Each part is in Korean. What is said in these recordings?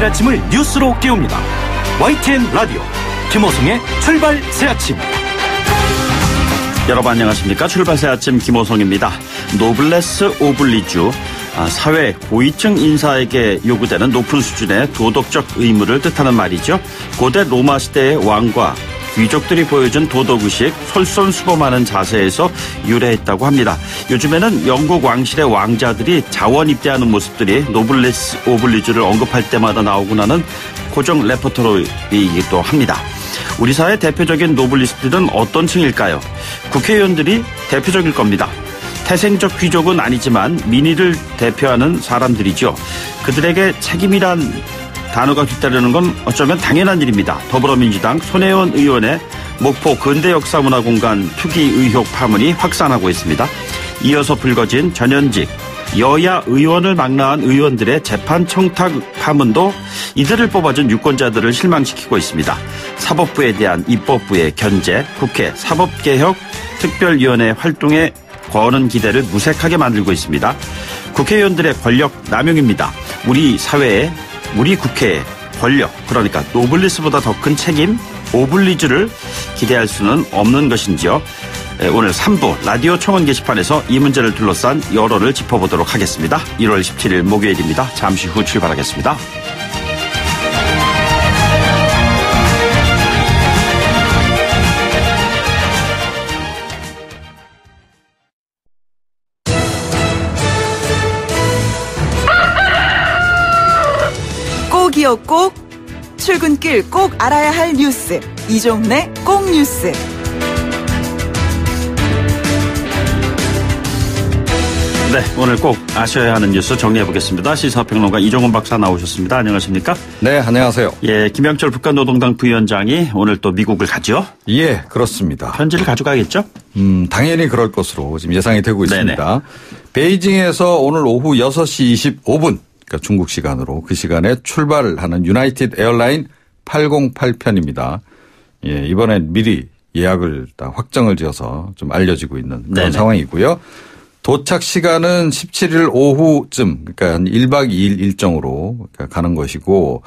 아침을 뉴스로 깨웁니다. YTN 라디오 김호성의 출발 새아침. 여러분 안녕하십니까. 출발 새아침 김호성입니다. 노블레스 오블리주, 사회 고위층 인사에게 요구되는 높은 수준의 도덕적 의무를 뜻하는 말이죠. 고대 로마 시대의 왕과 귀족들이 보여준 도덕의식, 솔선수범하는 자세에서 유래했다고 합니다. 요즘에는 영국 왕실의 왕자들이 자원 입대하는 모습들이 노블레스 오블리주를 언급할 때마다 나오곤 하는 고정 레퍼토리이기도 합니다. 우리 사회 대표적인 노블리스트들은 어떤 층일까요? 국회의원들이 대표적일 겁니다. 태생적 귀족은 아니지만 민의를 대표하는 사람들이죠. 그들에게 책임이란 단어가 뒤따르는 건 어쩌면 당연한 일입니다. 더불어민주당 손혜원 의원의 목포 근대역사문화공간 투기 의혹 파문이 확산하고 있습니다. 이어서 불거진 전현직 여야 의원을 망라한 의원들의 재판 청탁 파문도 이들을 뽑아준 유권자들을 실망시키고 있습니다. 사법부에 대한 입법부의 견제, 국회 사법개혁 특별위원회 활동에 거는 기대를 무색하게 만들고 있습니다. 국회의원들의 권력 남용입니다. 우리 사회에, 우리 국회의 권력, 그러니까 노블리스보다 더 큰 책임, 오블리주를 기대할 수는 없는 것인지요. 오늘 3부 라디오 청원 게시판에서 이 문제를 둘러싼 여론을 짚어보도록 하겠습니다. 1월 17일 목요일입니다. 잠시 후 출발하겠습니다. 꼭이요 꼭, 출근길 꼭 알아야 할 뉴스, 이종래 꼭 뉴스. 네, 오늘 꼭 아셔야 하는 뉴스 정리해보겠습니다. 시사평론가 이종훈 박사 나오셨습니다. 안녕하십니까? 네, 안녕하세요. 예, 김영철 북한노동당 부위원장이 오늘 또 미국을 가죠? 예, 그렇습니다. 편지를 가져가겠죠? 당연히 그럴 것으로 지금 예상이 되고 있습니다. 네네. 베이징에서 오늘 오후 6시 25분, 그러니까 중국 시간으로 그 시간에 출발하는 유나이티드 에어라인 808편입니다. 예, 이번엔 미리 예약을 다 확정을 지어서 좀 알려지고 있는 그런 네네. 상황이고요. 도착 시간은 17일 오후쯤, 그러니까 한 1박 2일 일정으로 가는 것이고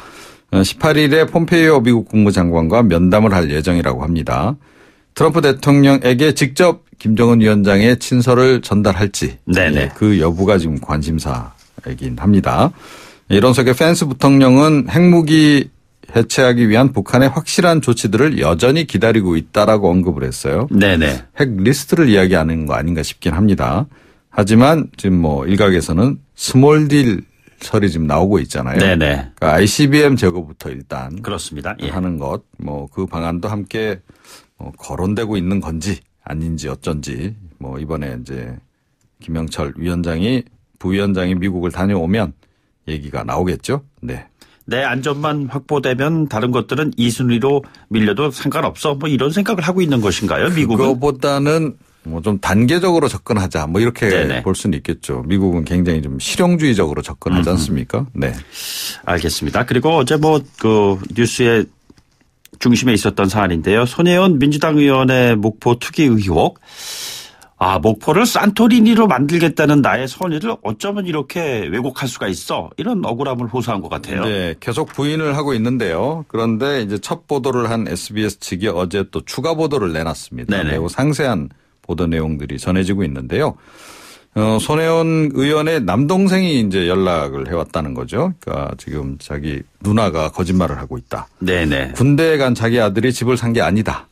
18일에 폼페이오 미국 국무장관과 면담을 할 예정이라고 합니다. 트럼프 대통령에게 직접 김정은 위원장의 친서를 전달할지 네네. 그 여부가 지금 관심사이긴 합니다. 이런 속에 펜스 부통령은 핵무기 해체하기 위한 북한의 확실한 조치들을 여전히 기다리고 있다라고 언급을 했어요. 네네. 핵 리스트를 이야기하는 거 아닌가 싶긴 합니다. 하지만 지금 뭐 일각에서는 스몰 딜 설이 지금 나오고 있잖아요. 네네. 그러니까 ICBM 제거부터 일단 그렇습니다. 예. 하는 것, 뭐 그 방안도 함께 거론되고 있는 건지 아닌지 어쩐지 뭐 이번에 이제 김영철 위원장이 부위원장이 미국을 다녀오면 얘기가 나오겠죠. 네. 내 안전만 확보되면 다른 것들은 2순위로 밀려도 상관없어. 뭐 이런 생각을 하고 있는 것인가요? 미국은? 그거보다는 뭐 좀 단계적으로 접근하자 뭐 이렇게 네네. 볼 수는 있겠죠. 미국은 굉장히 좀 실용주의적으로 접근하지 않습니까? 네. 알겠습니다. 그리고 어제 뭐 그 뉴스의 중심에 있었던 사안인데요. 손혜원 민주당 의원의 목포 투기 의혹. 목포를 산토리니로 만들겠다는 나의 선의를 어쩌면 이렇게 왜곡할 수가 있어. 이런 억울함을 호소한 것 같아요. 네, 계속 부인을 하고 있는데요. 그런데 이제 첫 보도를 한 SBS 측이 어제 또 추가 보도를 내놨습니다. 네네. 매우 상세한 보도 내용들이 전해지고 있는데요. 손혜원 의원의 남동생이 이제 연락을 해왔다는 거죠. 그러니까 지금 자기 누나가 거짓말을 하고 있다. 네네. 군대에 간 자기 아들이 집을 산 게 아니다.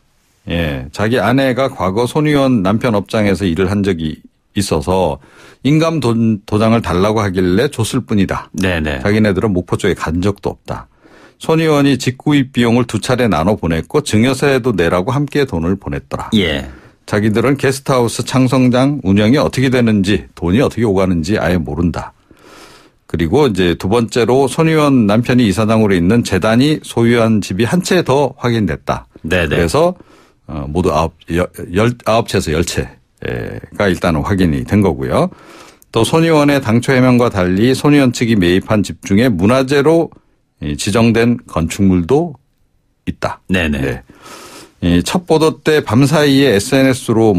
예, 자기 아내가 과거 손 의원 남편 업장에서 일을 한 적이 있어서 인감 도장을 달라고 하길래 줬을 뿐이다. 네네. 자기네들은 목포 쪽에 간 적도 없다. 손 의원이 직구입 비용을 2차례 나눠 보냈고 증여세도 내라고 함께 돈을 보냈더라. 예. 자기들은 게스트하우스 창성장 운영이 어떻게 되는지 돈이 어떻게 오가는지 아예 모른다. 그리고 이제 두 번째로 손 의원 남편이 이사장으로 있는 재단이 소유한 집이 한 채 더 확인됐다. 네네. 그래서 모두 9채에서 10채가 일단은 확인이 된 거고요. 또 손 의원의 당초 해명과 달리 손 의원 측이 매입한 집 중에 문화재로 지정된 건축물도 있다. 네네. 네. 첫 보도 때 밤사이에 SNS로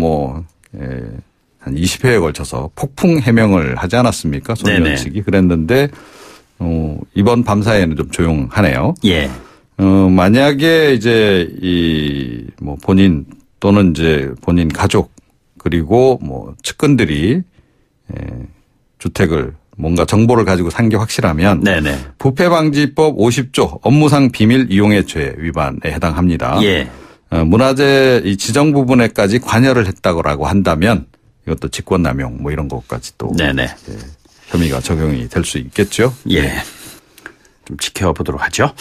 한 20회에 걸쳐서 폭풍 해명을 하지 않았습니까? 손 의원 네네. 측이. 그랬는데 이번 밤 사이에는 좀 조용하네요. 예. 만약에 이제 뭐 본인 또는 이제 본인 가족 그리고 뭐 측근들이 주택을 뭔가 정보를 가지고 산 게 확실하면 네네. 부패방지법 50조 업무상 비밀 이용의 죄 위반에 해당합니다. 예. 문화재 이 지정 부분에까지 관여를 했다고 한다면 이것도 직권남용 뭐 이런 것까지 또 네네. 혐의가 적용이 될 수 있겠죠. 예. 좀 지켜보도록 하죠.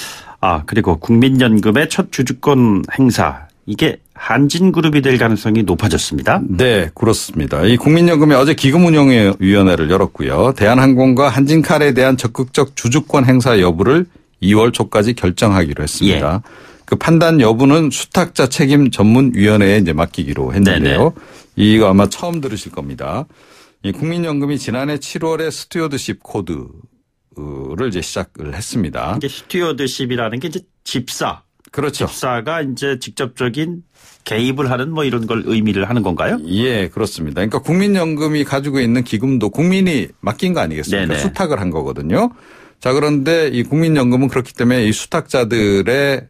그리고 국민연금의 첫 주주권 행사. 이게 한진그룹이 될 가능성이 높아졌습니다. 네, 그렇습니다. 이 국민연금이 어제 기금운용위원회를 열었고요. 대한항공과 한진칼에 대한 적극적 주주권 행사 여부를 2월 초까지 결정하기로 했습니다. 예. 그 판단 여부는 수탁자 책임 전문위원회에 이제 맡기기로 했는데요. 네네. 이거 아마 처음 들으실 겁니다. 이 국민연금이 지난해 7월에 스튜어드십 코드를 이제 시작을 했습니다. 이게 스튜어드십이라는 게 이제 집사. 그렇죠. 집사가 이제 직접적인 개입을 하는 뭐 이런 걸 의미를 하는 건가요? 예, 그렇습니다. 그러니까 국민연금이 가지고 있는 기금도 국민이 맡긴 거 아니겠습니까? 네네. 수탁을 한 거거든요. 자, 그런데 이 국민연금은 그렇기 때문에 이 수탁자들의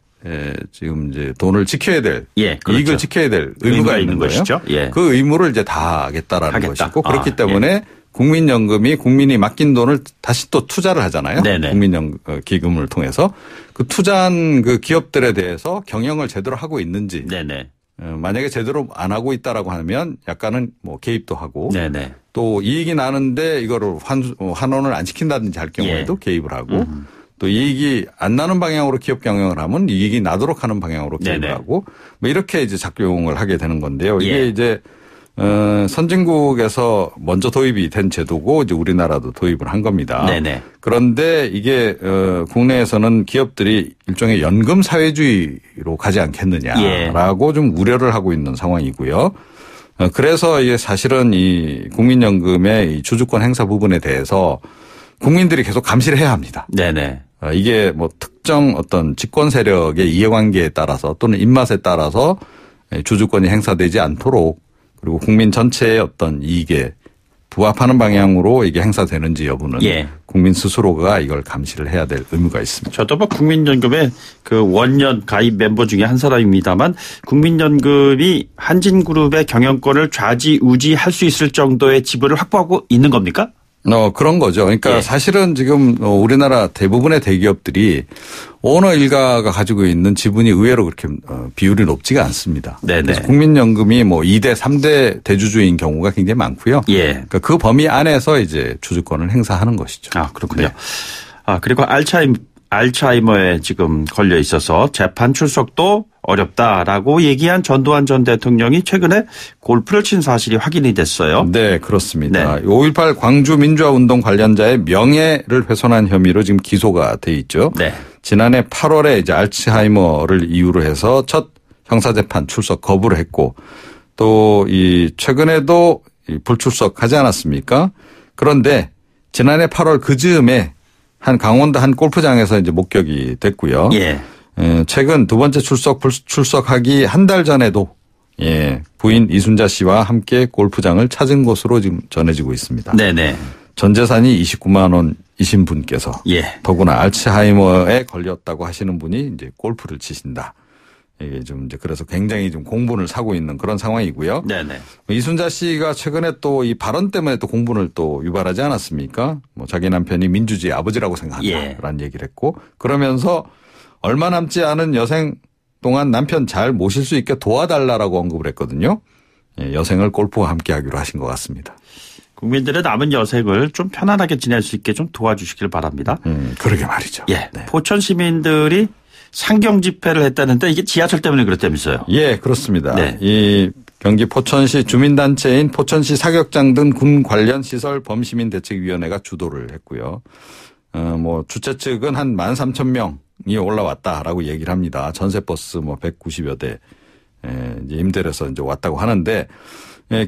지금 이제 돈을 지켜야 될, 그렇죠. 이익을 지켜야 될 의무가 있는 거예요. 것이죠. 예. 그 의무를 이제 다 하겠다라는 것이고 그렇기 때문에 국민연금이 국민이 맡긴 돈을 다시 또 투자를 하잖아요. 네네. 국민연금 기금을 통해서 그 투자한 그 기업들에 대해서 경영을 제대로 하고 있는지. 네네. 만약에 제대로 안 하고 있다라고 하면 약간은 뭐 개입도 하고. 네네. 또 이익이 나는데 이거를 환원을 안 시킨다든지 할 경우에도 개입을 하고. 또 이익이 안 나는 방향으로 기업 경영을 하면 이익이 나도록 하는 방향으로 개입을 네네. 하고 뭐 이렇게 이제 작용을 하게 되는 건데요. 이게 이제 선진국에서 먼저 도입이 된 제도고 이제 우리나라도 도입을 한 겁니다. 네네. 그런데 이게 국내에서는 기업들이 일종의 연금 사회주의로 가지 않겠느냐라고 좀 우려를 하고 있는 상황이고요. 그래서 이게 사실은 이 국민연금의 이 주주권 행사 부분에 대해서 국민들이 계속 감시를 해야 합니다. 네네. 이게 뭐 특정 어떤 집권 세력의 이해관계에 따라서 또는 입맛에 따라서 주주권이 행사되지 않도록 그리고 국민 전체의 어떤 이익에 부합하는 방향으로 이게 행사되는지 여부는 국민 스스로가 이걸 감시를 해야 될 의무가 있습니다. 저도 뭐 국민연금의 그 원년 가입 멤버 중에 한 사람입니다만 국민연금이 한진그룹의 경영권을 좌지우지할 수 있을 정도의 지분을 확보하고 있는 겁니까? 그런 거죠. 그러니까 사실은 지금 우리나라 대부분의 대기업들이 오너 일가가 가지고 있는 지분이 의외로 그렇게 비율이 높지가 않습니다. 네네. 그래서 국민연금이 뭐 2대, 3대 대주주인 경우가 굉장히 많고요. 그러니까 그 범위 안에서 이제 주주권을 행사하는 것이죠. 그렇군요. 네. 그리고 알츠하이머에 지금 걸려 있어서 재판 출석도 어렵다라고 얘기한 전두환 전 대통령이 최근에 골프를 친 사실이 확인이 됐어요. 네, 그렇습니다. 네. 5.18 광주 민주화운동 관련자의 명예를 훼손한 혐의로 지금 기소가 돼 있죠. 네. 지난해 8월에 이제 알츠하이머를 이유로 해서 첫 형사재판 출석 거부를 했고 또 이 최근에도 불출석하지 않았습니까? 그런데 지난해 8월 그 즈음에 한 강원도 한 골프장에서 이제 목격이 됐고요. 최근 두 번째 출석하기 한 달 전에도 부인 이순자 씨와 함께 골프장을 찾은 것으로 지금 전해지고 있습니다. 네네. 전 재산이 29만 원이신 분께서 더구나 알츠하이머에 걸렸다고 하시는 분이 이제 골프를 치신다. 이게 좀 이제 그래서 굉장히 좀 공분을 사고 있는 그런 상황이고요. 네네. 이순자 씨가 최근에 또 이 발언 때문에 또 공분을 또 유발하지 않았습니까? 뭐 자기 남편이 민주주의 아버지라고 생각한다라는 얘기를 했고 그러면서 얼마 남지 않은 여생 동안 남편 잘 모실 수 있게 도와달라라고 언급을 했거든요. 여생을 골프와 함께 하기로 하신 것 같습니다. 국민들의 남은 여생을 좀 편안하게 지낼 수 있게 좀 도와주시길 바랍니다. 그러게 말이죠. 네. 포천 시민들이 상경 집회를 했다는데 이게 지하철 때문에 그렇다면서요? 그렇습니다. 네. 이 경기 포천시 주민단체인 포천시 사격장 등 군 관련 시설 범시민대책위원회가 주도를 했고요. 뭐 주최 측은 한 13,000명이 올라왔다라고 얘기를 합니다. 전세버스 뭐 190여 대 이제 임대를 해서 이제 왔다고 하는데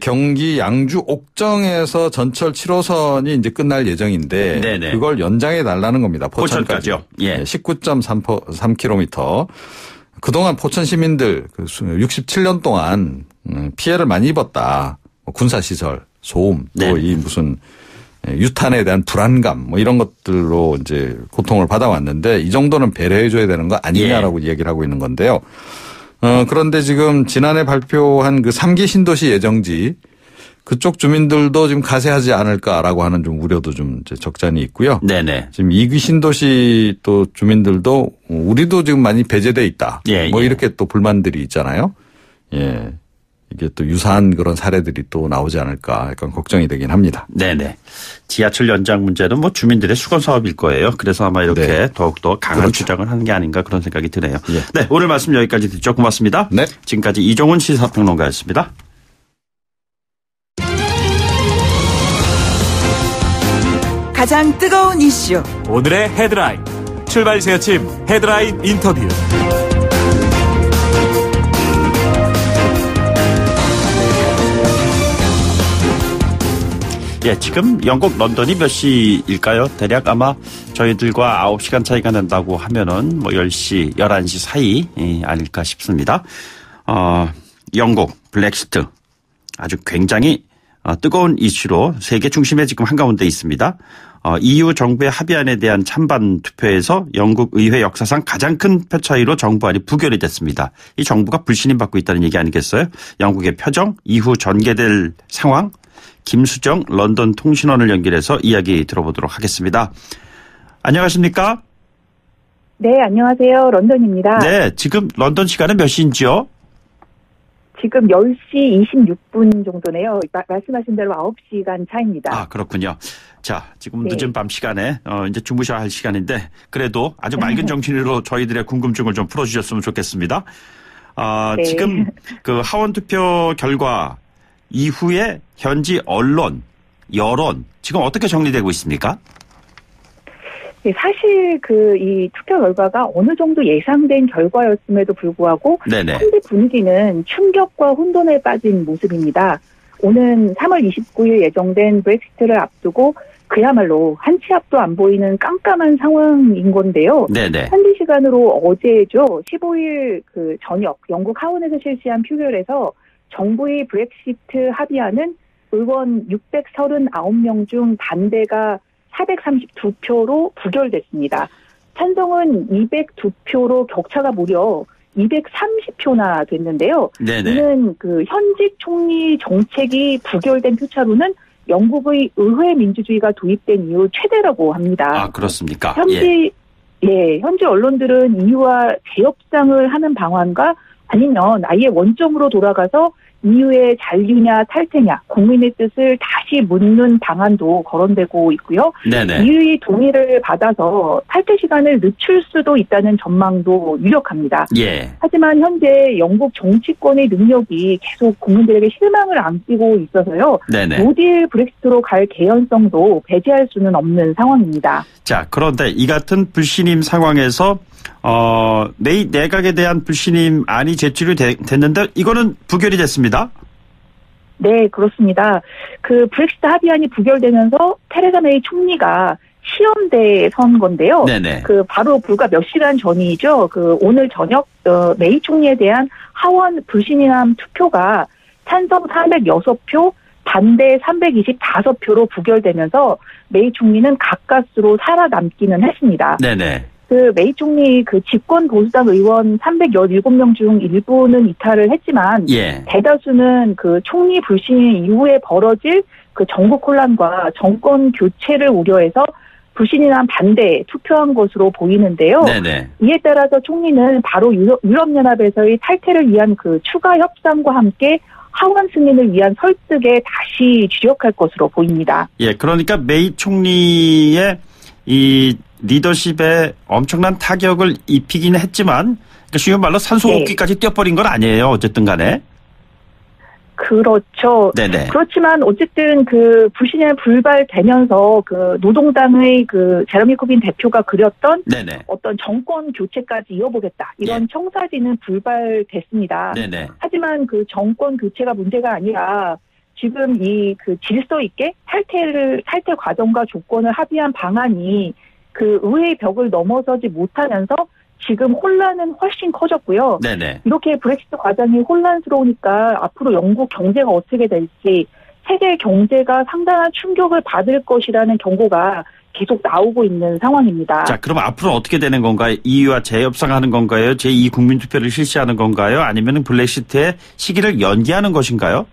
경기 양주 옥정에서 전철 7호선이 이제 끝날 예정인데 네네. 그걸 연장해 달라는 겁니다. 포천까지요. 19.3km. 그동안 포천 시민들 67년 동안 피해를 많이 입었다. 군사시설, 소음, 또 이 무슨 유탄에 대한 불안감 뭐 이런 것들로 이제 고통을 받아왔는데 이 정도는 배려해줘야 되는 거 아니냐라고 얘기를 하고 있는 건데요. 그런데 지금 지난해 발표한 그 3기 신도시 예정지 그쪽 주민들도 지금 가세하지 않을까라고 하는 좀 우려도 좀 이제 적잖이 있고요. 네네. 지금 2기 신도시 또 주민들도 우리도 지금 많이 배제돼 있다. 뭐 이렇게 또 불만들이 있잖아요. 예. 이게 또 유사한 그런 사례들이 또 나오지 않을까 약간 걱정이 되긴 합니다. 네네. 지하철 연장 문제는 뭐 주민들의 수건 사업일 거예요. 그래서 아마 이렇게 더욱더 강한 주장을 하는 게 아닌가 그런 생각이 드네요. 예. 네. 오늘 말씀 여기까지 듣죠. 고맙습니다. 네. 지금까지 이종훈 시사평론가였습니다. 가장 뜨거운 이슈. 오늘의 헤드라인. 출발 새 아침 헤드라인 인터뷰. 예, 지금 영국 런던이 몇 시일까요? 대략 아마 저희들과 9시간 차이가 난다고 하면은 뭐 10시, 11시 사이 아닐까 싶습니다. 영국 블랙시트 아주 굉장히 뜨거운 이슈로 세계 중심에 지금 한가운데 있습니다. EU 정부의 합의안에 대한 찬반 투표에서 영국 의회 역사상 가장 큰 표 차이로 정부안이 부결이 됐습니다. 이 정부가 불신임 받고 있다는 얘기 아니겠어요? 영국의 표정, 이후 전개될 상황, 김수정 런던 통신원을 연결해서 이야기 들어보도록 하겠습니다. 안녕하십니까? 네, 안녕하세요. 런던입니다. 네, 지금 런던 시간은 몇 시인지요? 지금 10시 26분 정도네요. 말씀하신 대로 9시간 차입니다. 아, 그렇군요. 자, 지금 네. 늦은 밤 시간에 이제 주무셔야 할 시간인데 그래도 아주 맑은 정신으로 저희들의 궁금증을 좀 풀어주셨으면 좋겠습니다. 네. 지금 그 하원 투표 결과 이후에 현지 언론, 여론 지금 어떻게 정리되고 있습니까? 네, 사실 이 투표 결과가 어느 정도 예상된 결과였음에도 불구하고 네네. 현재 분위기는 충격과 혼돈에 빠진 모습입니다. 오는 3월 29일 예정된 브렉시트를 앞두고 그야말로 한 치 앞도 안 보이는 깜깜한 상황인 건데요. 네네. 현지 시간으로 어제죠. 15일 저녁 영국 하원에서 실시한 표결에서 정부의 브렉시트 합의안은 의원 639명 중 반대가 432표로 부결됐습니다. 찬성은 202표로 격차가 무려 230표나 됐는데요. 네네. 이는 현직 총리 정책이 부결된 표차로는 영국의 의회 민주주의가 도입된 이후 최대라고 합니다. 아, 그렇습니까? 현지 언론들은 EU와 재협상을 하는 방안과 아니면 아예 원점으로 돌아가서 EU의 잔류냐 탈퇴냐 국민의 뜻을 다시 묻는 방안도 거론되고 있고요. 네네. EU의 동의를 받아서 탈퇴 시간을 늦출 수도 있다는 전망도 유력합니다. 예. 하지만 현재 영국 정치권의 능력이 계속 국민들에게 실망을 안기고 있어서요. 네네. 노딜 브렉시트로 갈 개연성도 배제할 수는 없는 상황입니다. 자, 그런데 이 같은 불신임 상황에서 메이 내각에 대한 불신임안이 제출이 됐는데 이거는 부결이 됐습니다. 네, 그렇습니다. 브렉시트 합의안이 부결되면서 테레사 메이 총리가 시험대에 선 건데요. 네네. 바로 불과 몇 시간 전이죠. 오늘 저녁 메이 총리에 대한 하원 불신임 투표가 찬성 406표, 반대 325표로 부결되면서 메이 총리는 가까스로 살아남기는 했습니다. 네네. 메이 총리 집권 보수당 의원 317명 중 일부는 이탈을 했지만 예. 대다수는 총리 불신임 이후에 벌어질 정국 혼란과 정권 교체를 우려해서 불신임안 반대에 투표한 것으로 보이는데요. 네네. 이에 따라서 총리는 바로 유럽연합에서의 탈퇴를 위한 추가 협상과 함께 하원 승인을 위한 설득에 다시 주력할 것으로 보입니다. 예, 그러니까 메이 총리의 이 리더십에 엄청난 타격을 입히긴 했지만 쉬운 말로 산소호흡기까지 뛰어버린 건 아니에요. 어쨌든 간에. 그렇죠. 네네. 그렇지만 어쨌든 불신임이 불발되면서 노동당의 제러미 코빈 대표가 그렸던 네네. 어떤 정권 교체까지 이어보겠다. 이런 청사진은 불발됐습니다. 네네. 하지만 정권 교체가 문제가 아니라 지금 이 질서 있게 탈퇴 과정과 조건을 합의한 방안이 의회의 벽을 넘어서지 못하면서 지금 혼란은 훨씬 커졌고요. 네네. 이렇게 브렉시트 과정이 혼란스러우니까 앞으로 영국 경제가 어떻게 될지 세계 경제가 상당한 충격을 받을 것이라는 경고가 계속 나오고 있는 상황입니다. 자, 그럼 앞으로 어떻게 되는 건가요? EU와 재협상하는 건가요? 제2 국민투표를 실시하는 건가요? 아니면 브렉시트의 시기를 연기하는 것인가요?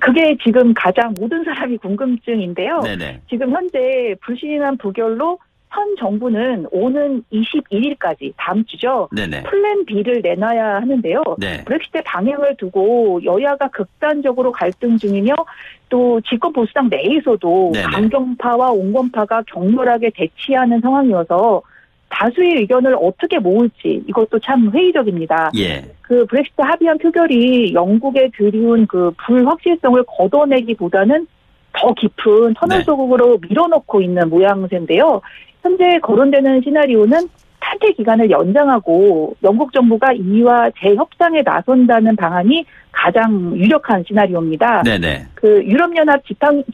그게 지금 가장 모든 사람이 궁금증인데요. 네네. 지금 현재 불신임한 부결로 현 정부는 오는 21일까지 다음 주죠. 네네. 플랜 B를 내놔야 하는데요. 네. 브렉시트의 방향을 두고 여야가 극단적으로 갈등 중이며 또 집권 보수당 내에서도 네네. 강경파와 온건파가 격렬하게 대치하는 상황이어서 다수의 의견을 어떻게 모을지 이것도 참 회의적입니다. 예. 그 브렉시트 합의안 표결이 영국에 드리운 그 불확실성을 걷어내기보다는 더 깊은 터널 속으로 밀어넣고 있는 모양새인데요. 현재 거론되는 시나리오는 탈퇴 기간을 연장하고 영국 정부가 EU와 재협상에 나선다는 방안이 가장 유력한 시나리오입니다. 네네. 그 유럽연합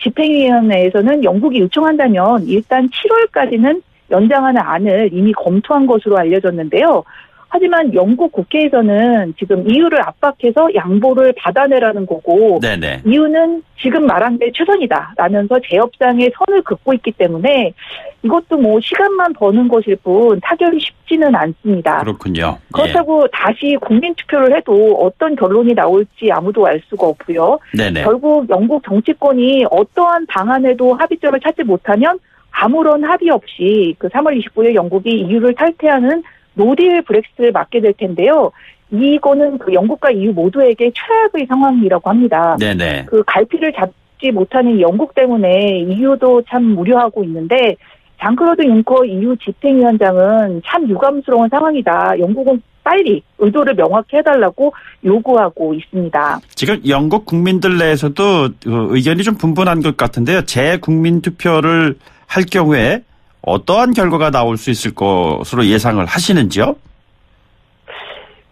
집행위원회에서는 영국이 요청한다면 일단 7월까지는 연장하는 안을 이미 검토한 것으로 알려졌는데요. 하지만 영국 국회에서는 지금 EU를 압박해서 양보를 받아내라는 거고 네네. EU는 지금 말한 게 최선이다 라면서 재협상에 선을 긋고 있기 때문에 이것도 뭐 시간만 버는 것일 뿐 타결이 쉽지는 않습니다. 그렇군요. 그렇다고 다시 국민투표를 해도 어떤 결론이 나올지 아무도 알 수가 없고요. 네네. 결국 영국 정치권이 어떠한 방안에도 합의점을 찾지 못하면 아무런 합의 없이 그 3월 29일 영국이 EU를 탈퇴하는 노딜 브렉시트를 맞게 될 텐데요. 이거는 그 영국과 EU 모두에게 최악의 상황이라고 합니다. 네네. 그 갈피를 잡지 못하는 영국 때문에 EU도 참 우려하고 있는데 장클로드 융커 EU 집행위원장은 참 유감스러운 상황이다. 영국은 빨리 의도를 명확히 해달라고 요구하고 있습니다. 지금 영국 국민들 내에서도 의견이 좀 분분한 것 같은데요. 재국민투표를 할 경우에 어떠한 결과가 나올 수 있을 것으로 예상을 하시는지요?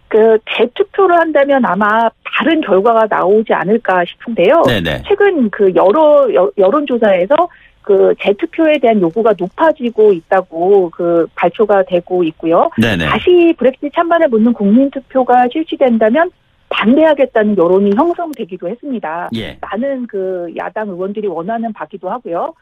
그 재투표를 한다면 아마 다른 결과가 나오지 않을까 싶은데요. 네네. 최근 그 여러 여론조사에서 그 재투표에 대한 요구가 높아지고 있다고 그 발표가 되고 있고요. 네네. 다시 브렉시트 찬반을 묻는 국민투표가 실시된다면 반대하겠다는 여론이 형성되기도 했습니다. 예. 많은 그 야당 의원들이 원하는 바기도 하고요.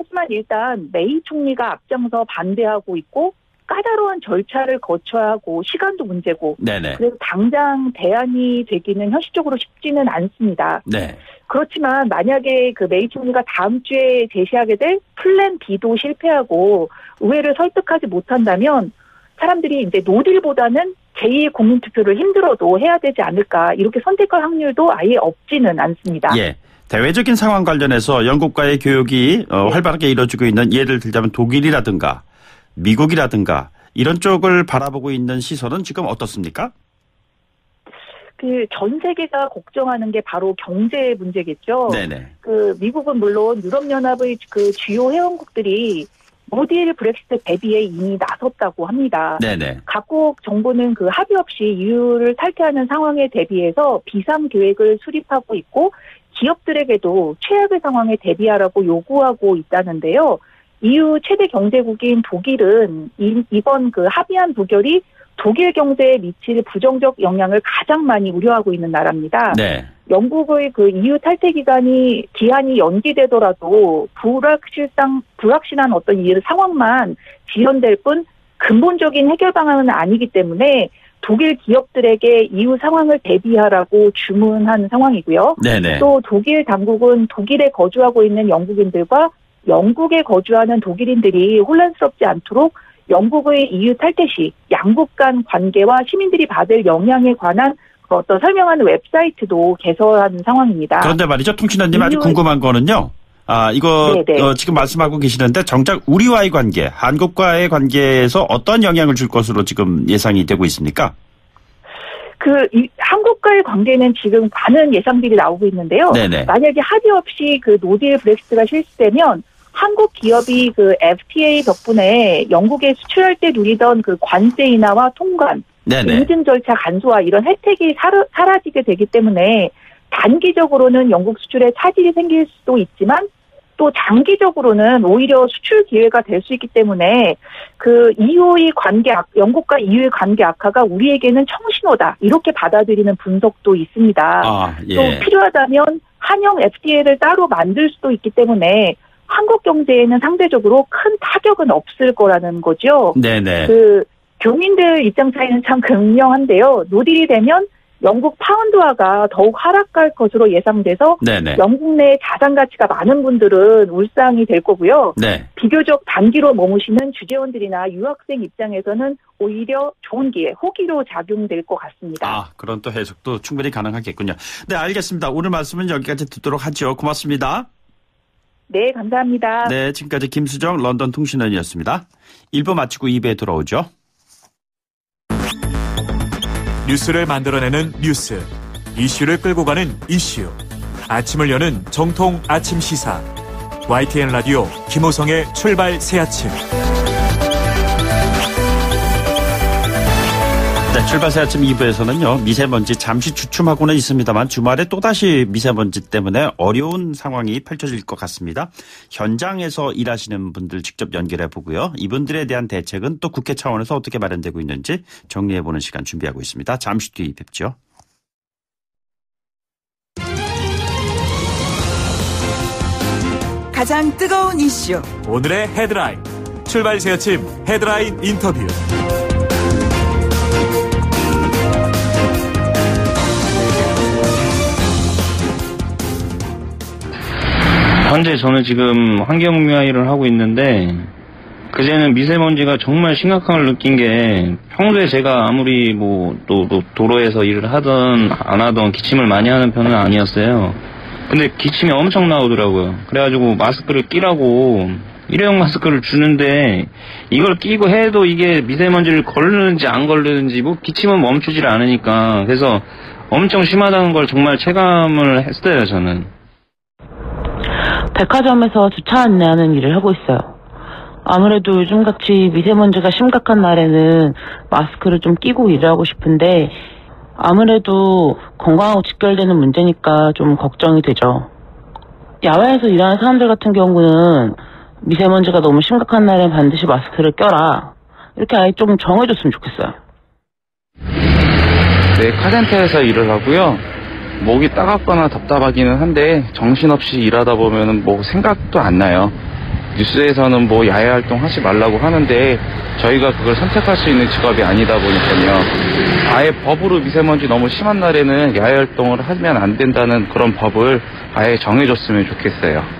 하지만 일단 메이 총리가 앞장서 반대하고 있고 까다로운 절차를 거쳐야 하고 시간도 문제고 네네. 그래서 당장 대안이 되기는 현실적으로 쉽지는 않습니다. 네. 그렇지만 만약에 그 메이 총리가 다음 주에 제시하게 될 플랜 B도 실패하고 의회를 설득하지 못한다면 사람들이 이제 노딜보다는 제2의 국민투표를 힘들어도 해야 되지 않을까 이렇게 선택할 확률도 아예 없지는 않습니다. 예. 대외적인 상황 관련해서 영국과의 교역이 활발하게 이루어지고 있는 예를 들자면 독일이라든가 미국이라든가 이런 쪽을 바라보고 있는 시선은 지금 어떻습니까? 그 전 세계가 걱정하는 게 바로 경제 문제겠죠. 네네. 그 미국은 물론 유럽연합의 그 주요 회원국들이 노딜 브렉시트 대비에 이미 나섰다고 합니다. 네네. 각국 정부는 그 합의 없이 EU를 탈퇴하는 상황에 대비해서 비상 계획을 수립하고 있고 기업들에게도 최악의 상황에 대비하라고 요구하고 있다는데요. EU 최대 경제국인 독일은 이번 그 합의안 부결이 독일 경제에 미칠 부정적 영향을 가장 많이 우려하고 있는 나라입니다. 네. 영국의 그 EU 탈퇴 기한이 연기되더라도 불확실한 어떤 이 상황만 지연될 뿐 근본적인 해결 방안은 아니기 때문에 독일 기업들에게 EU 상황을 대비하라고 주문한 상황이고요. 네네. 또 독일 당국은 독일에 거주하고 있는 영국인들과 영국에 거주하는 독일인들이 혼란스럽지 않도록 영국의 EU 탈퇴 시 양국 간 관계와 시민들이 받을 영향에 관한 어떤 설명하는 웹사이트도 개설한 상황입니다. 그런데 말이죠. 통신원님 아주 궁금한 거는요. 이거 지금 말씀하고 계시는데 정작 우리와의 관계, 한국과의 관계에서 어떤 영향을 줄 것으로 지금 예상이 되고 있습니까? 한국과의 관계는 지금 많은 예상들이 나오고 있는데요. 네네. 만약에 합의 없이 그 노딜 브렉시트가 실시되면 한국 기업이 그 FTA 덕분에 영국에 수출할 때 누리던 그 관세 인하와 통관, 인증 절차 간소화 이런 혜택이 사라지게 되기 때문에 단기적으로는 영국 수출에 차질이 생길 수도 있지만 또 장기적으로는 오히려 수출 기회가 될 수 있기 때문에 그 EU의 영국과 EU의 관계 악화가 우리에게는 청신호다 이렇게 받아들이는 분석도 있습니다. 예. 또 필요하다면 한영 FTA를 따로 만들 수도 있기 때문에 한국 경제에는 상대적으로 큰 타격은 없을 거라는 거죠. 네네. 교민들 입장 차이는 참 극명한데요. 노딜이 되면 영국 파운드화가 더욱 하락할 것으로 예상돼서 네네. 영국 내 자산 가치가 많은 분들은 울상이 될 거고요. 네. 비교적 단기로 머무시는 주재원들이나 유학생 입장에서는 오히려 좋은 기회, 호기로 작용될 것 같습니다. 아, 그런 또 해석도 충분히 가능하겠군요. 네, 알겠습니다. 오늘 말씀은 여기까지 듣도록 하죠. 고맙습니다. 네, 감사합니다. 네, 지금까지 김수정 런던 통신원이었습니다. 1부 마치고 2부에 돌아오죠. 뉴스를 만들어내는 뉴스, 이슈를 끌고 가는 이슈. 아침을 여는 정통 아침 시사. YTN 라디오 김호성의 출발 새아침. 네, 출발 새아침 2부에서는요. 미세먼지 잠시 주춤하고는 있습니다만 주말에 또다시 미세먼지 때문에 어려운 상황이 펼쳐질 것 같습니다. 현장에서 일하시는 분들 직접 연결해 보고요. 이분들에 대한 대책은 또 국회 차원에서 어떻게 마련되고 있는지 정리해보는 시간 준비하고 있습니다. 잠시 뒤에 뵙죠. 가장 뜨거운 이슈. 오늘의 헤드라인. 출발 새아침 헤드라인 인터뷰. 현재 저는 지금 환경미화 일을 하고 있는데 그제는 미세먼지가 정말 심각한 걸 느낀 게 평소에 제가 아무리 또 도로에서 일을 하던 안 하던 기침을 많이 하는 편은 아니었어요. 근데 기침이 엄청 나오더라고요. 그래가지고 마스크를 끼라고 일회용 마스크를 주는데 이걸 끼고 해도 이게 미세먼지를 걸르는지 안 걸르는지 기침은 멈추질 않으니까 그래서 엄청 심하다는 걸 정말 체감을 했어요, 저는. 백화점에서 주차 안내하는 일을 하고 있어요. 아무래도 요즘같이 미세먼지가 심각한 날에는 마스크를 좀 끼고 일을 하고 싶은데 아무래도 건강하고 직결되는 문제니까 좀 걱정이 되죠. 야외에서 일하는 사람들 같은 경우는 미세먼지가 너무 심각한 날엔 반드시 마스크를 껴라. 이렇게 아예 좀 정해줬으면 좋겠어요. 네, 카센터에서 일을 하고요. 목이 따갑거나 답답하기는 한데 정신없이 일하다 보면은 생각도 안 나요. 뉴스에서는 야외 활동 하지 말라고 하는데 저희가 그걸 선택할 수 있는 직업이 아니다 보니까요. 아예 법으로 미세먼지 너무 심한 날에는 야외 활동을 하면 안 된다는 그런 법을 아예 정해줬으면 좋겠어요.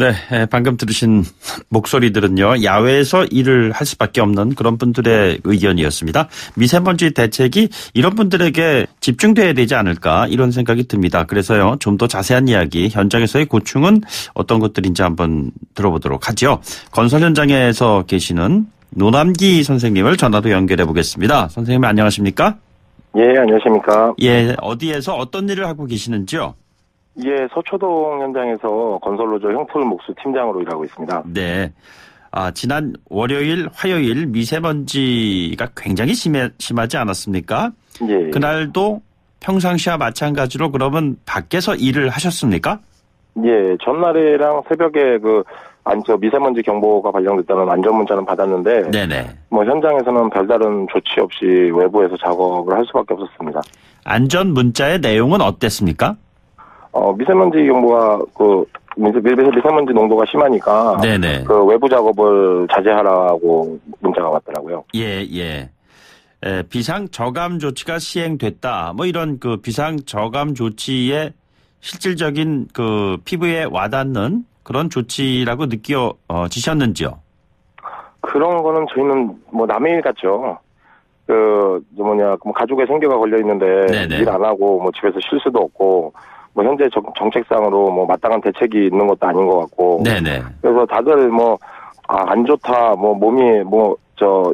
네, 방금 들으신 목소리들은요. 야외에서 일을 할 수밖에 없는 그런 분들의 의견이었습니다. 미세먼지 대책이 이런 분들에게 집중돼야 되지 않을까 이런 생각이 듭니다. 그래서요. 좀 더 자세한 이야기 현장에서의 고충은 어떤 것들인지 한번 들어보도록 하죠. 건설 현장에서 계시는 노남기 선생님을 전화로 연결해 보겠습니다. 선생님 안녕하십니까? 예, 안녕하십니까? 예, 어디에서 어떤 일을 하고 계시는지요? 예, 서초동 현장에서 건설노조 형풀목수 팀장으로 일하고 있습니다. 네. 지난 월요일, 화요일 미세먼지가 굉장히 심하지 않았습니까? 예. 그날도 평상시와 마찬가지로 그러면 밖에서 일을 하셨습니까? 예, 전날이랑 새벽에 미세먼지 경보가 발령됐다는 안전문자는 받았는데. 네네. 현장에서는 별다른 조치 없이 외부에서 작업을 할 수밖에 없었습니다. 안전문자의 내용은 어땠습니까? 미세먼지 경보가 미세먼지 농도가 심하니까 네네. 외부 작업을 자제하라고 문자가 왔더라고요. 예. 비상 저감 조치가 시행됐다. 이런 비상 저감 조치의 실질적인 피부에 와닿는 그런 조치라고 느껴지셨는지요? 그런 거는 저희는 남의 일 같죠. 가족의 생계가 걸려 있는데 일 안 하고 집에서 쉴 수도 없고. 현재 정책상으로 마땅한 대책이 있는 것도 아닌 것 같고. 네네. 그래서 다들 안 좋다, 몸이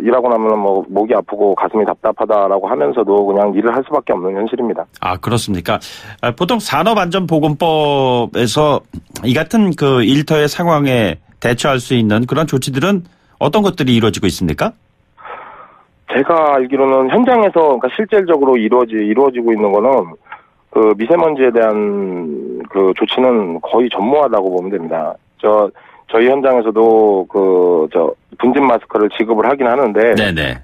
일하고 나면 목이 아프고 가슴이 답답하다라고 하면서도 그냥 일을 할 수밖에 없는 현실입니다. 아, 그렇습니까? 보통 산업안전보건법에서 이 같은 일터의 상황에 대처할 수 있는 그런 조치들은 어떤 것들이 이루어지고 있습니까? 제가 알기로는 현장에서 실질적으로 이루어지고 있는 거는 미세먼지에 대한 조치는 거의 전무하다고 보면 됩니다. 저희 현장에서도 분진 마스크를 지급을 하긴 하는데. 네네.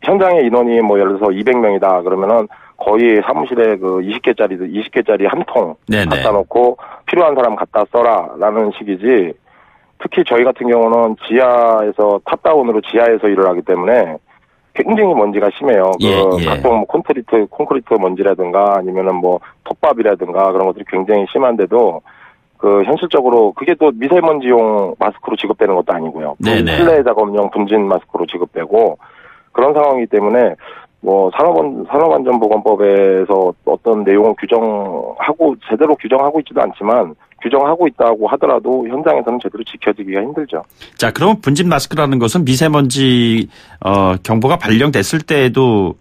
현장의 인원이 예를 들어서 200명이다 그러면은 거의 사무실에 그 20개짜리 한 통 갖다 놓고 필요한 사람 갖다 써라라는 식이지. 특히 저희 같은 경우는 지하에서 탑다운으로 지하에서 일을 하기 때문에 굉장히 먼지가 심해요. 각종 뭐 콘크리트 먼지라든가 아니면은 뭐 톱밥이라든가 그런 것들이 굉장히 심한데도 그 현실적으로 그게 또 미세먼지용 마스크로 지급되는 것도 아니고요. 실내 작업용 분진 마스크로 지급되고 그런 상황이기 때문에 뭐 산업안전보건법에서 어떤 내용을 제대로 규정하고 있지도 않지만 규정하고 있다고 하더라도 현장에서는 제대로 지켜지기가 힘들죠. 자, 그럼 분진 마스크라는 것은 미세먼지 경보가 발령됐을 때에도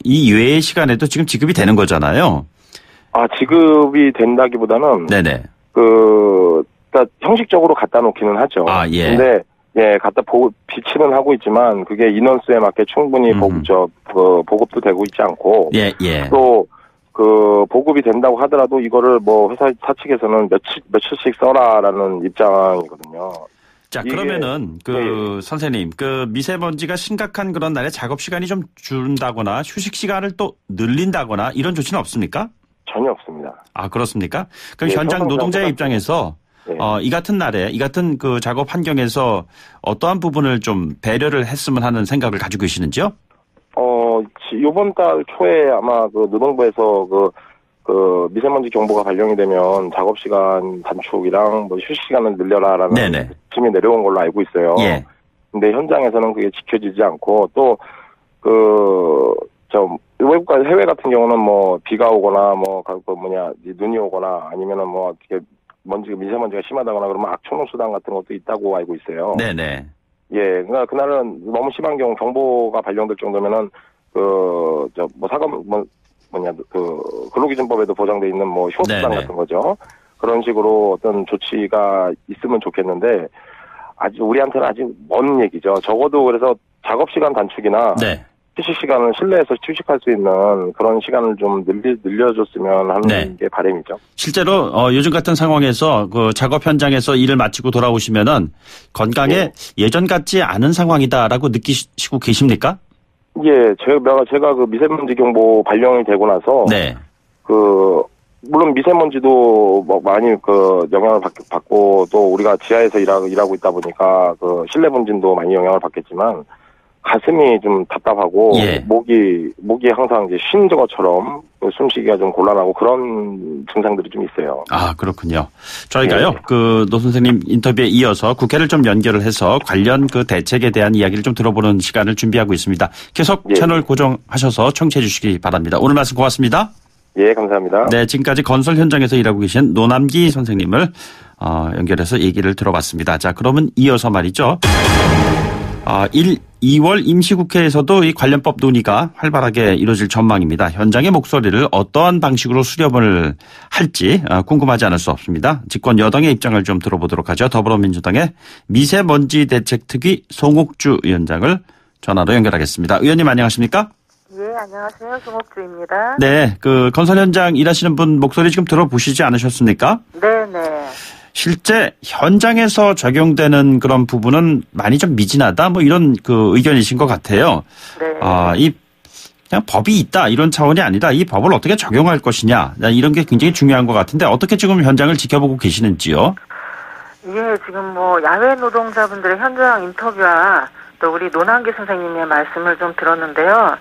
이 외의 시간에도 지금 지급이 되는 거잖아요. 지급이 된다기보다는 그러니까 형식적으로 갖다 놓기는 하죠. 근데 갖다 비치는 하고 있지만 그게 인원수에 맞게 충분히 보급도 되고 있지 않고 또 그 보급이 된다고 하더라도 이거를 뭐 회사 측에서는 며칠씩 써라라는 입장이거든요. 자, 그러면은 선생님 미세먼지가 심각한 그런 날에 작업 시간이 좀 줄다거나 휴식 시간을 또 늘린다거나 이런 조치는 없습니까? 전혀 없습니다. 그렇습니까? 그럼 현장 노동자의 입장에서 이 같은 날에 이 같은 그 작업 환경에서 어떠한 부분을 좀 배려를 했으면 하는 생각을 가지고 계시는지요? 이번 달 초에 아마 그 노동부에서 그 미세먼지 경보가 발령이 되면 작업 시간 단축이랑 뭐 휴식 시간을 늘려라라는 지침이 내려온 걸로 알고 있어요. 근데 현장에서는 그게 지켜지지 않고 또 외국과 해외 같은 경우는 뭐 비가 오거나 눈이 오거나 아니면은 뭐 이렇게 미세먼지가 심하다거나 그러면 악천후 수당 같은 것도 있다고 알고 있어요. 그러니까 그날은 너무 심한 경우 경보가 발령될 정도면은 근로기준법에도 보장돼 있는 뭐 휴업수당 같은 거죠. 그런 식으로 어떤 조치가 있으면 좋겠는데 우리한테는 아직 먼 얘기죠. 적어도 그래서 작업 시간 단축이나 휴식 시간을 실내에서 휴식할 수 있는 그런 시간을 좀 늘려줬으면 하는 게 바람이죠. 실제로 요즘 같은 상황에서 그 작업 현장에서 일을 마치고 돌아오시면은 건강에 예전 같지 않은 상황이다라고 느끼시고 계십니까? 제가 그 미세먼지 경보 발령이 되고 나서 물론 미세먼지도 뭐 많이 영향을 받고 또 우리가 지하에서 일하고 있다 보니까 실내 분진도 많이 영향을 받겠지만 가슴이 좀 답답하고 목이 항상 이제 쉰 것처럼 숨쉬기가 좀 곤란하고 그런 증상들이 좀 있어요. 그렇군요. 저희가요 노 선생님 인터뷰에 이어서 국회를 좀 연결을 해서 관련 그 대책에 대한 이야기를 좀 들어보는 시간을 준비하고 있습니다. 계속 채널 고정하셔서 청취해 주시기 바랍니다. 오늘 말씀 고맙습니다. 감사합니다. 지금까지 건설 현장에서 일하고 계신 노남기 선생님을 연결해서 얘기를 들어봤습니다. 자, 그러면 이어서 말이죠. 2월 임시국회에서도 이 관련법 논의가 활발하게 이루어질 전망입니다. 현장의 목소리를 어떠한 방식으로 수렴을 할지 궁금하지 않을 수 없습니다. 집권 여당의 입장을 좀 들어보도록 하죠. 더불어민주당의 미세먼지 대책특위 송옥주 위원장을 전화로 연결하겠습니다. 의원님 안녕하십니까? 안녕하세요. 송옥주입니다. 그 건설 현장 일하시는 분 목소리 지금 들어보시지 않으셨습니까? 네네. 실제 현장에서 적용되는 그런 부분은 많이 좀 미진하다 뭐 이런 그 의견이신 것 같아요. 그냥 법이 있다 이런 차원이 아니라 이 법을 어떻게 적용할 것이냐 이런 게 굉장히 중요한 것 같은데 어떻게 지금 현장을 지켜보고 계시는지요? 지금 뭐 야외 노동자분들의 현장 인터뷰와 또 우리 노남기 선생님의 말씀을 좀 들었는데요.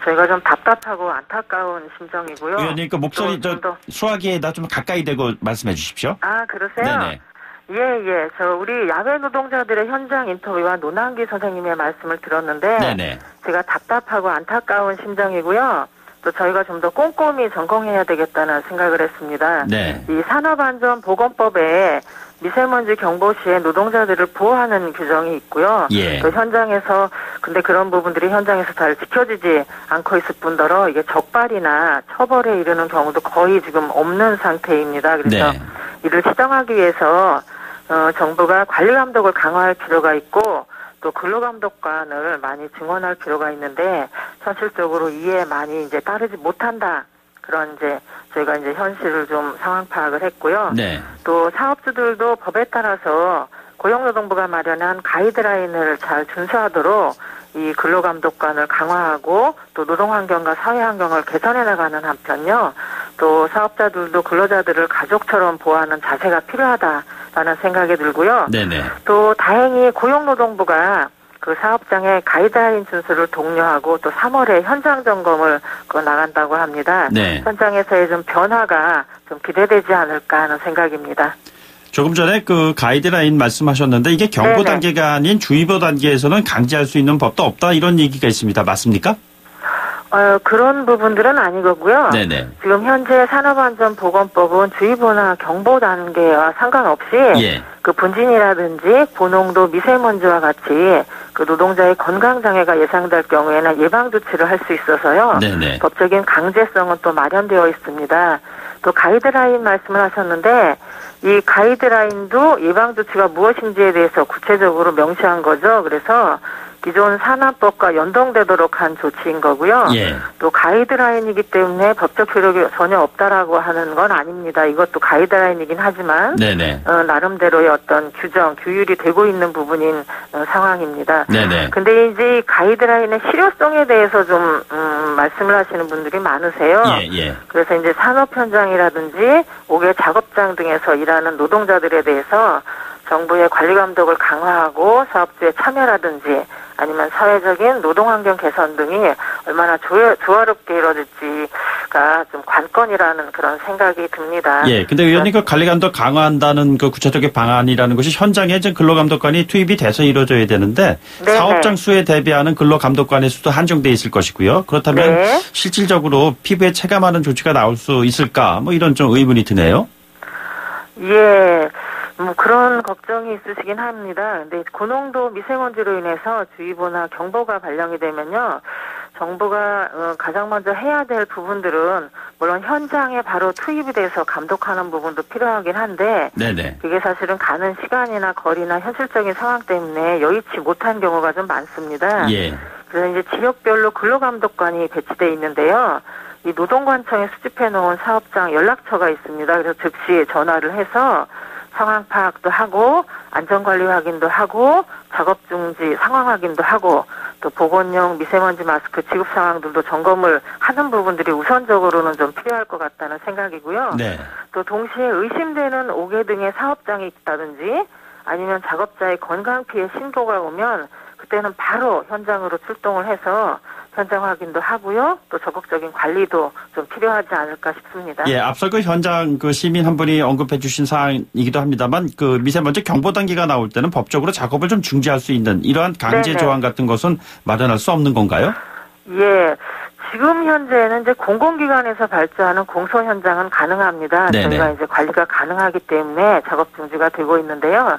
저희가 좀 답답하고 안타까운 심정이고요. 의원님, 그 목소리 수화기에다 좀 가까이 대고 말씀해 주십시오. 그러세요? 네네. 우리 야외 노동자들의 현장 인터뷰와 노남기 선생님의 말씀을 들었는데 제가 답답하고 안타까운 심정이고요. 또 저희가 좀 더 꼼꼼히 점검해야 되겠다는 생각을 했습니다. 이 산업안전보건법에 미세먼지 경보 시에 노동자들을 보호하는 규정이 있고요. 또 현장에서 근데 그런 부분들이 현장에서 잘 지켜지지 않고 있을 뿐더러 이게 적발이나 처벌에 이르는 경우도 거의 지금 없는 상태입니다. 그래서 이를 시정하기 위해서 정부가 관리 감독을 강화할 필요가 있고 또 근로감독관을 많이 증원할 필요가 있는데 현실적으로 이에 많이 이제 따르지 못한다. 그런 저희가 현실을 좀 상황 파악을 했고요. 또 사업주들도 법에 따라서 고용노동부가 마련한 가이드라인을 잘 준수하도록 이 근로감독관을 강화하고 또 노동환경과 사회환경을 개선해 나가는 한편요. 또 사업자들도 근로자들을 가족처럼 보호하는 자세가 필요하다라는 생각이 들고요. 네네. 또 다행히 고용노동부가 그 사업장의 가이드라인 준수를 독려하고 또 3월에 현장 점검을 나간다고 합니다. 네. 현장에서의 좀 변화가 좀 기대되지 않을까 하는 생각입니다. 조금 전에 그 가이드라인 말씀하셨는데 이게 경보 단계가 아닌 주의보 단계에서는 강제할 수 있는 법도 없다 이런 얘기가 있습니다. 맞습니까? 그런 부분들은 아니고요. 네네. 지금 현재 산업안전보건법은 주의보나 경보 단계와 상관없이 예. 그 분진이라든지 고농도 미세먼지와 같이 그 노동자의 건강장애가 예상될 경우에는 예방조치를 할 수 있어서요. 네네. 법적인 강제성은 또 마련되어 있습니다. 또 가이드라인 말씀을 하셨는데 이 가이드라인도 예방조치가 무엇인지에 대해서 구체적으로 명시한 거죠. 그래서 기존 산업법과 연동되도록 한 조치인 거고요. 예. 또 가이드라인이기 때문에 법적 효력이 전혀 없다라고 하는 건 아닙니다. 이것도 가이드라인이긴 하지만 네네. 나름대로의 어떤 규정, 규율이 되고 있는 부분인 상황입니다. 네네. 근데 이제 이 가이드라인의 실효성에 대해서 좀 말씀을 하시는 분들이 많으세요. 예. 그래서 이제 산업 현장이라든지 옥외 작업장 등에서 일하는 노동자들에 대해서 정부의 관리 감독을 강화하고 사업주의 참여라든지 아니면 사회적인 노동환경 개선 등이 얼마나 조화롭게 이루어질지가 좀 관건이라는 그런 생각이 듭니다. 예. 근데 의원님 그 관리 감독 강화한다는 그 구체적인 방안이라는 것이 현장에 이제 근로감독관이 투입이 돼서 이루어져야 되는데 네네. 사업장 수에 대비하는 근로감독관의 수도 한정돼 있을 것이고요. 그렇다면 네. 실질적으로 피부에 체감하는 조치가 나올 수 있을까? 뭐 이런 좀 의문이 드네요. 예. 그런 걱정이 있으시긴 합니다. 근데 고농도 미세먼지로 인해서 주의보나 경보가 발령이 되면요. 정부가 가장 먼저 해야 될 부분들은 물론 현장에 바로 투입이 돼서 감독하는 부분도 필요하긴 한데 네네. 그게 사실은 가는 시간이나 거리나 현실적인 상황 때문에 여의치 못한 경우가 좀 많습니다. 예. 그래서 이제 지역별로 근로감독관이 배치돼 있는데요. 이 노동관청에 수집해 놓은 사업장 연락처가 있습니다. 그래서 즉시 전화를 해서 상황 파악도 하고 안전관리 확인도 하고 작업 중지 상황 확인도 하고 또 보건용 미세먼지 마스크 지급 상황들도 점검을 하는 부분들이 우선적으로는 좀 필요할 것 같다는 생각이고요. 네. 또 동시에 의심되는 옥외 등의 사업장이 있다든지 아니면 작업자의 건강 피해 신고가 오면 그때는 바로 현장으로 출동을 해서 현장 확인도 하고요. 또 적극적인 관리도 좀 필요하지 않을까 싶습니다. 예, 앞서 그 현장 그 시민 한 분이 언급해 주신 사항이기도 합니다만 그 미세먼지 경보 단계가 나올 때는 법적으로 작업을 좀 중지할 수 있는 이러한 강제 네네. 조항 같은 것은 마련할 수 없는 건가요? 예. 지금 현재는 이제 공공기관에서 발주하는 공소 현장은 가능합니다. 네네. 저희가 이제 관리가 가능하기 때문에 작업 중지가 되고 있는데요.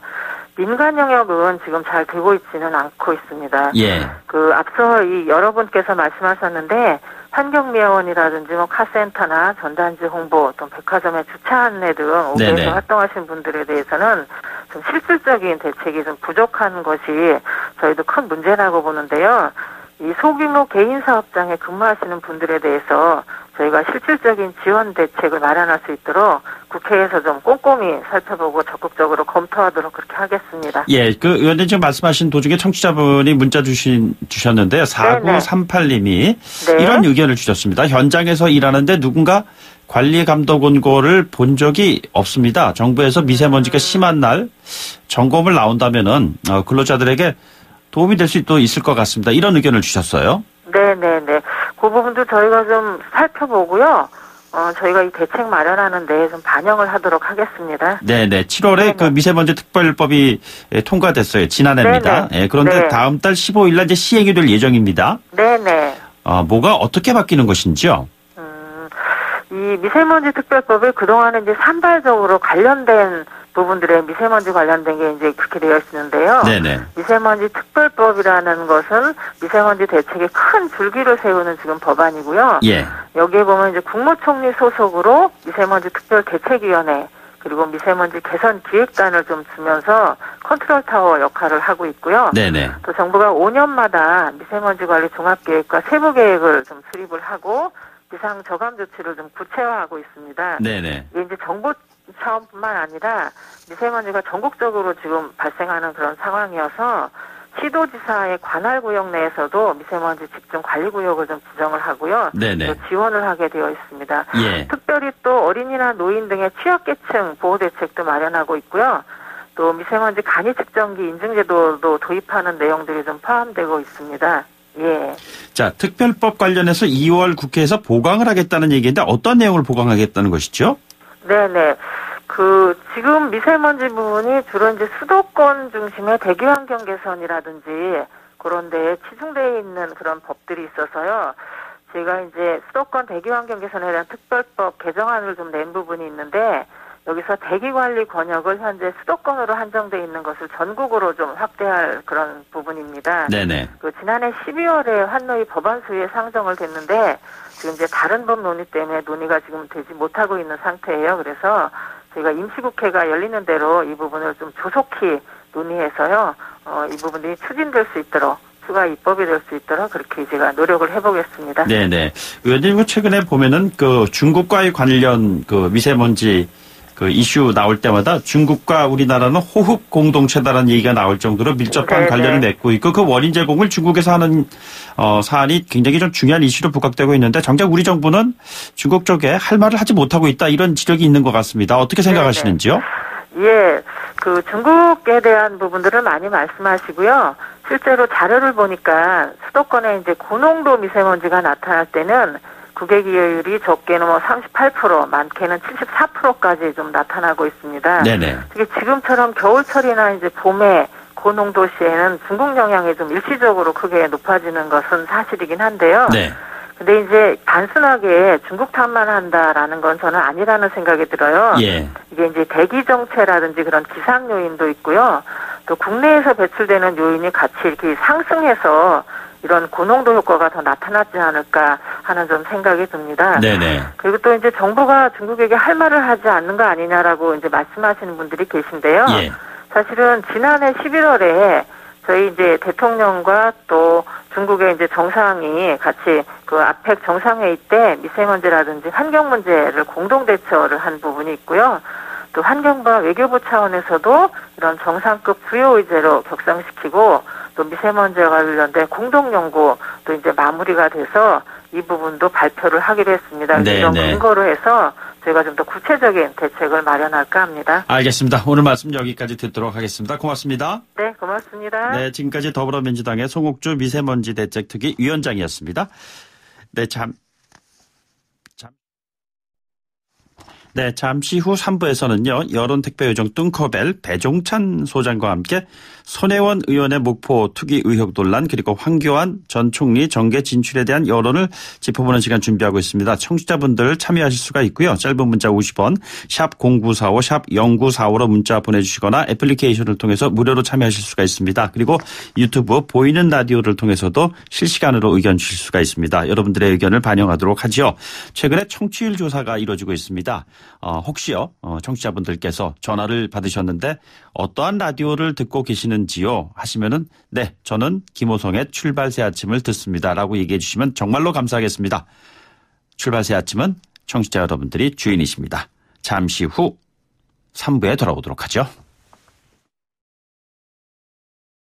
민간 영역은 지금 잘 되고 있지는 않고 있습니다. 예. 그 앞서 이 여러분께서 말씀하셨는데 환경미화원이라든지 뭐 카센터나 전단지 홍보 또 백화점의 주차 안내 등 옥외에서 활동하시는 분들에 대해서는 좀 실질적인 대책이 좀 부족한 것이 저희도 큰 문제라고 보는데요. 이 소규모 개인 사업장에 근무하시는 분들에 대해서 저희가 실질적인 지원 대책을 마련할 수 있도록 국회에서 좀 꼼꼼히 살펴보고 적극적으로 검토하도록 그렇게 하겠습니다. 예, 그 의원님 지금 말씀하신 도중에 청취자분이 문자 주셨는데요. 4938님이 네. 이런 의견을 주셨습니다. 현장에서 일하는데 누군가 관리 감독 원고를 본 적이 없습니다. 정부에서 미세먼지가 심한 날 점검을 나온다면은 근로자들에게 도움이 될 수도 있을 것 같습니다. 이런 의견을 주셨어요. 네네네. 그 부분도 저희가 좀 살펴보고요. 저희가 이 대책 마련하는데 좀 반영을 하도록 하겠습니다. 네네. 7월에 네네. 그 미세먼지 특별법이 통과됐어요. 지난해입니다. 예, 그런데 네. 다음 달 15일 날 이제 시행이 될 예정입니다. 네네. 뭐가 어떻게 바뀌는 것인지요? 이 미세먼지 특별법을 그동안에 이제 산발적으로 관련된 부분들의 미세먼지 관련된 게 이제 그렇게 되어 있는데요. 네네. 미세먼지 특별법이라는 것은 미세먼지 대책에 큰 줄기를 세우는 지금 법안이고요. 예. 여기에 보면 이제 국무총리 소속으로 미세먼지 특별대책위원회 그리고 미세먼지 개선 기획단을 좀 주면서 컨트롤 타워 역할을 하고 있고요. 네네. 또 정부가 5년마다 미세먼지 관리 종합계획과 세부 계획을 좀 수립을 하고 비상 저감 조치를 좀 구체화하고 있습니다. 네네. 이게 이제 정보 차원뿐만 아니라 미세먼지가 전국적으로 지금 발생하는 그런 상황이어서 시도지사의 관할구역 내에서도 미세먼지 집중 관리구역을 좀 지정을 하고요. 네네. 또 지원을 하게 되어 있습니다. 예. 특별히 또 어린이나 노인 등의 취약계층 보호대책도 마련하고 있고요. 또 미세먼지 간이 측정기 인증제도도 도입하는 내용들이 좀 포함되고 있습니다. 예. 자, 특별법 관련해서 2월 국회에서 보강을 하겠다는 얘기인데 어떤 내용을 보강하겠다는 것이죠? 네네. 지금 미세먼지 부분이 주로 이제 수도권 중심의 대기환경 개선이라든지 그런 데에 치중되어 있는 그런 법들이 있어서요. 제가 이제 수도권 대기환경 개선에 대한 특별법 개정안을 좀 낸 부분이 있는데 여기서 대기관리 권역을 현재 수도권으로 한정되어 있는 것을 전국으로 좀 확대할 그런 부분입니다. 네네. 지난해 12월에 환노위 법안 소위에 상정을 됐는데 지금 이제 다른 법 논의 때문에 논의가 지금 되지 못하고 있는 상태예요. 그래서 저희가 임시국회가 열리는 대로 이 부분을 좀 조속히 논의해서요. 이 부분이 추진될 수 있도록 추가 입법이 될 수 있도록 그렇게 제가 노력을 해보겠습니다. 네네. 의원님 최근에 보면은 중국과의 관련 미세먼지 이슈 나올 때마다 중국과 우리나라는 호흡 공동체다라는 얘기가 나올 정도로 밀접한 네네. 관련을 맺고 있고 그 원인 제공을 중국에서 하는 사안이 굉장히 좀 중요한 이슈로 부각되고 있는데 정작 우리 정부는 중국 쪽에 할 말을 하지 못하고 있다 이런 지적이 있는 것 같습니다. 어떻게 생각하시는지요? 예, 중국에 대한 부분들을 많이 말씀하시고요. 실제로 자료를 보니까 수도권에 이제 고농도 미세먼지가 나타날 때는 국외기여율이 적게는 38%, 많게는 74%까지 좀 나타나고 있습니다. 네네. 특히 지금처럼 겨울철이나 이제 봄에 고농도 시에는 중국 영향이 좀 일시적으로 크게 높아지는 것은 사실이긴 한데요. 네. 근데 이제 단순하게 중국 탓만 한다라는 건 저는 아니라는 생각이 들어요. 예. 이게 이제 대기 정체라든지 그런 기상 요인도 있고요. 또 국내에서 배출되는 요인이 같이 이렇게 상승해서 이런 고농도 효과가 더 나타나지 않을까 하는 좀 생각이 듭니다. 네네. 그리고 또 이제 정부가 중국에게 할 말을 하지 않는 거 아니냐라고 이제 말씀하시는 분들이 계신데요. 예. 사실은 지난해 11월에 저희 이제 대통령과 또 중국의 이제 정상이 같이 아펙 정상회의 때 미세먼지라든지 환경 문제를 공동 대처를 한 부분이 있고요. 또 환경부와 외교부 차원에서도 이런 정상급 주요 의제로 격상시키고 또 미세먼지와 관련된 공동 연구도 이제 마무리가 돼서 이 부분도 발표를 하기로 했습니다. 네, 이런 네. 근거로 해서 저희가 좀 더 구체적인 대책을 마련할까 합니다. 알겠습니다. 오늘 말씀 여기까지 듣도록 하겠습니다. 고맙습니다. 네, 고맙습니다. 네, 지금까지 더불어민주당의 송옥주 미세먼지 대책특위 위원장이었습니다. 잠시 후 3부에서는요. 여론택배요정 뚱커벨 배종찬 소장과 함께 손혜원 의원의 목포 투기 의혹 논란 그리고 황교안 전 총리 정계 진출에 대한 여론을 짚어보는 시간 준비하고 있습니다. 청취자분들 참여하실 수가 있고요. 짧은 문자 50원 샵 0945 샵 0945로 문자 보내주시거나 애플리케이션을 통해서 무료로 참여하실 수가 있습니다. 그리고 유튜브 보이는 라디오를 통해서도 실시간으로 의견 주실 수가 있습니다. 여러분들의 의견을 반영하도록 하죠. 최근에 청취율 조사가 이루어지고 있습니다. 혹시요 청취자분들께서 전화를 받으셨는데 어떠한 라디오를 듣고 계시는지요 하시면은 네 저는 김호성의 출발새 아침을 듣습니다라고 얘기해 주시면 정말로 감사하겠습니다. 출발새 아침은 청취자 여러분들이 주인이십니다. 잠시 후 3부에 돌아오도록 하죠.